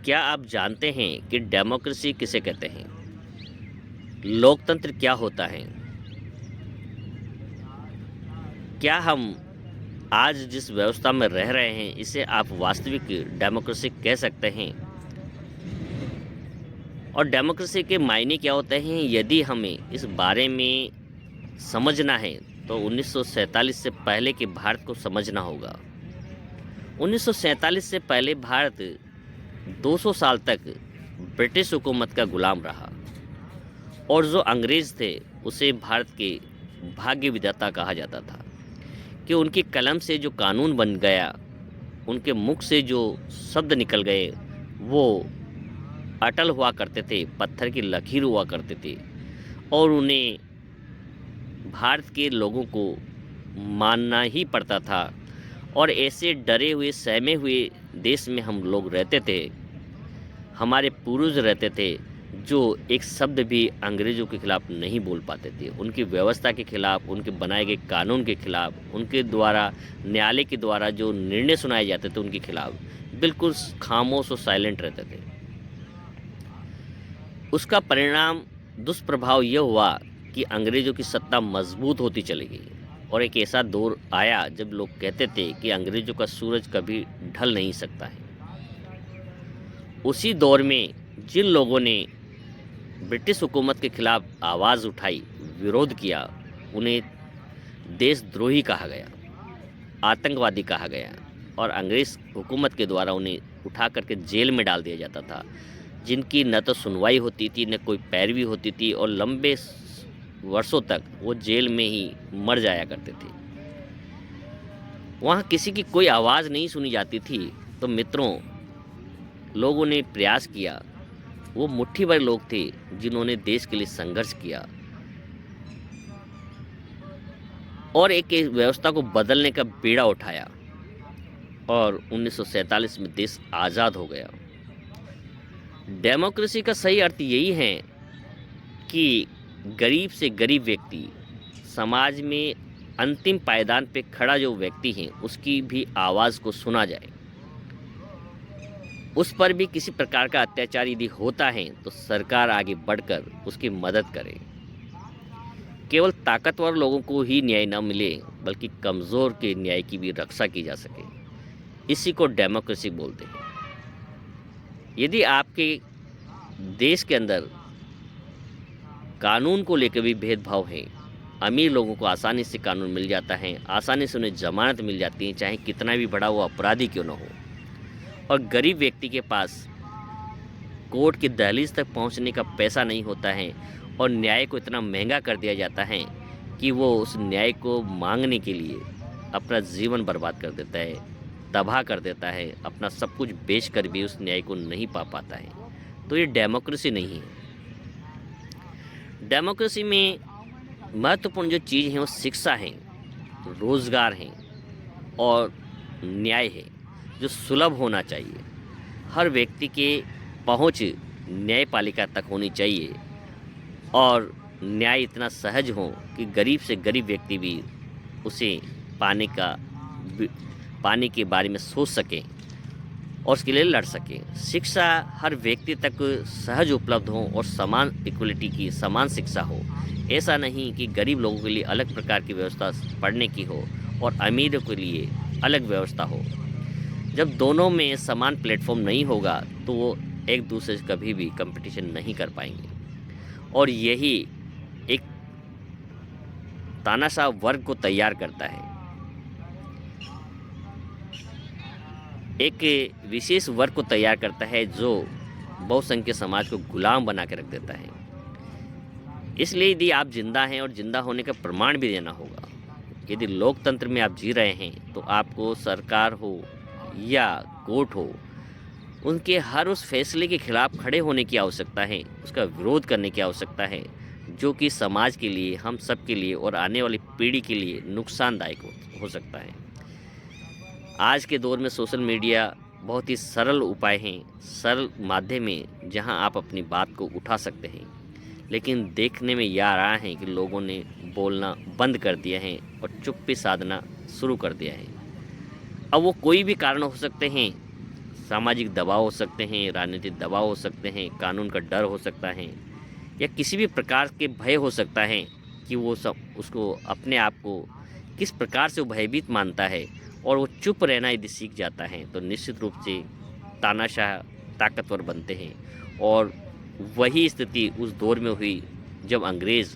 क्या आप जानते हैं कि डेमोक्रेसी किसे कहते हैं? लोकतंत्र क्या होता है? क्या हम आज जिस व्यवस्था में रह रहे हैं, इसे आप वास्तविक डेमोक्रेसी कह सकते हैं? और डेमोक्रेसी के मायने क्या होते हैं? यदि हमें इस बारे में समझना है, तो 1947 से पहले के भारत को समझना होगा। 1947 से पहले भारत 200 साल तक ब्रिटिश हुकूमत का गुलाम रहा और जो अंग्रेज़ थे उसे भारत के भाग्य विधाता कहा जाता था कि उनकी कलम से जो कानून बन गया, उनके मुख से जो शब्द निकल गए, वो अटल हुआ करते थे, पत्थर की लकीर हुआ करते थे और उन्हें भारत के लोगों को मानना ही पड़ता था। और ऐसे डरे हुए सहमे हुए देश में हम लोग रहते थे, हमारे पूर्वज रहते थे, जो एक शब्द भी अंग्रेज़ों के खिलाफ नहीं बोल पाते थे। उनकी व्यवस्था के खिलाफ, उनके बनाए गए कानून के खिलाफ, उनके द्वारा न्यायालय के द्वारा जो निर्णय सुनाए जाते थे उनके खिलाफ बिल्कुल खामोश और साइलेंट रहते थे। उसका परिणाम, दुष्प्रभाव यह हुआ कि अंग्रेज़ों की सत्ता मजबूत होती चली गई और एक ऐसा दौर आया जब लोग कहते थे कि अंग्रेज़ों का सूरज कभी ढल नहीं सकता है। उसी दौर में जिन लोगों ने ब्रिटिश हुकूमत के खिलाफ आवाज़ उठाई, विरोध किया, उन्हें देशद्रोही कहा गया, आतंकवादी कहा गया और अंग्रेज़ हुकूमत के द्वारा उन्हें उठा करके जेल में डाल दिया जाता था, जिनकी न तो सुनवाई होती थी, न कोई पैरवी होती थी और लंबे वर्षों तक वो जेल में ही मर जाया करते थे। वहाँ किसी की कोई आवाज़ नहीं सुनी जाती थी। तो मित्रों, लोगों ने प्रयास किया, वो मुट्ठी भर लोग थे जिन्होंने देश के लिए संघर्ष किया और एक व्यवस्था को बदलने का बीड़ा उठाया और 1947 में देश आज़ाद हो गया। डेमोक्रेसी का सही अर्थ यही है कि गरीब से गरीब व्यक्ति, समाज में अंतिम पायदान पे खड़ा जो व्यक्ति है, उसकी भी आवाज़ को सुना जाए। उस पर भी किसी प्रकार का अत्याचार यदि होता है तो सरकार आगे बढ़कर उसकी मदद करे। केवल ताकतवर लोगों को ही न्याय न मिले, बल्कि कमज़ोर के न्याय की भी रक्षा की जा सके। इसी को डेमोक्रेसी बोलते हैं। यदि आपके देश के अंदर कानून को लेकर भी भेदभाव है, अमीर लोगों को आसानी से कानून मिल जाता है, आसानी से उन्हें जमानत मिल जाती है, चाहे कितना भी बड़ा वो अपराधी क्यों न हो, और गरीब व्यक्ति के पास कोर्ट की दहलीज तक पहुंचने का पैसा नहीं होता है और न्याय को इतना महंगा कर दिया जाता है कि वो उस न्याय को मांगने के लिए अपना जीवन बर्बाद कर देता है, तबाह कर देता है, अपना सब कुछ बेचकर भी उस न्याय को नहीं पा पाता है। तो ये डेमोक्रेसी नहीं है। डेमोक्रेसी में महत्वपूर्ण जो चीज़ है वो शिक्षा है, रोज़गार है और न्याय है, जो सुलभ होना चाहिए। हर व्यक्ति के पहुंच न्यायपालिका तक होनी चाहिए और न्याय इतना सहज हो कि गरीब से गरीब व्यक्ति भी उसे पाने के बारे में सोच सकें और उसके लिए लड़ सकें। शिक्षा हर व्यक्ति तक सहज उपलब्ध हो और समान इक्वलिटी की समान शिक्षा हो। ऐसा नहीं कि गरीब लोगों के लिए अलग प्रकार की व्यवस्था पढ़ने की हो और अमीरों के लिए अलग व्यवस्था हो। जब दोनों में समान प्लेटफॉर्म नहीं होगा तो वो एक दूसरे से कभी भी कंपटीशन नहीं कर पाएंगे और यही एक तानाशाह वर्ग को तैयार करता है, एक विशेष वर्ग को तैयार करता है जो बहुसंख्यक समाज को गुलाम बना के रख देता है। इसलिए यदि आप जिंदा हैं और जिंदा होने का प्रमाण भी देना होगा, यदि लोकतंत्र में आप जी रहे हैं तो आपको सरकार हो या कोर्ट हो, उनके हर उस फैसले के खिलाफ खड़े होने की आवश्यकता है, उसका विरोध करने की आवश्यकता है जो कि समाज के लिए, हम सब के लिए और आने वाली पीढ़ी के लिए नुकसानदायक हो सकता है। आज के दौर में सोशल मीडिया बहुत ही सरल उपाय हैं, सरल माध्यम है जहां आप अपनी बात को उठा सकते हैं, लेकिन देखने में यह आ रहा है कि लोगों ने बोलना बंद कर दिया है और चुप्पी साधना शुरू कर दिया है। अब वो कोई भी कारण हो सकते हैं, सामाजिक दबाव हो सकते हैं, राजनीतिक दबाव हो सकते हैं, कानून का डर हो सकता है, या किसी भी प्रकार के भय हो सकता है कि वो सब उसको अपने आप को किस प्रकार से वो भयभीत मानता है और वो चुप रहना यदि सीख जाता है तो निश्चित रूप से तानाशाह ताकतवर बनते हैं। और वही स्थिति उस दौर में हुई जब अंग्रेज़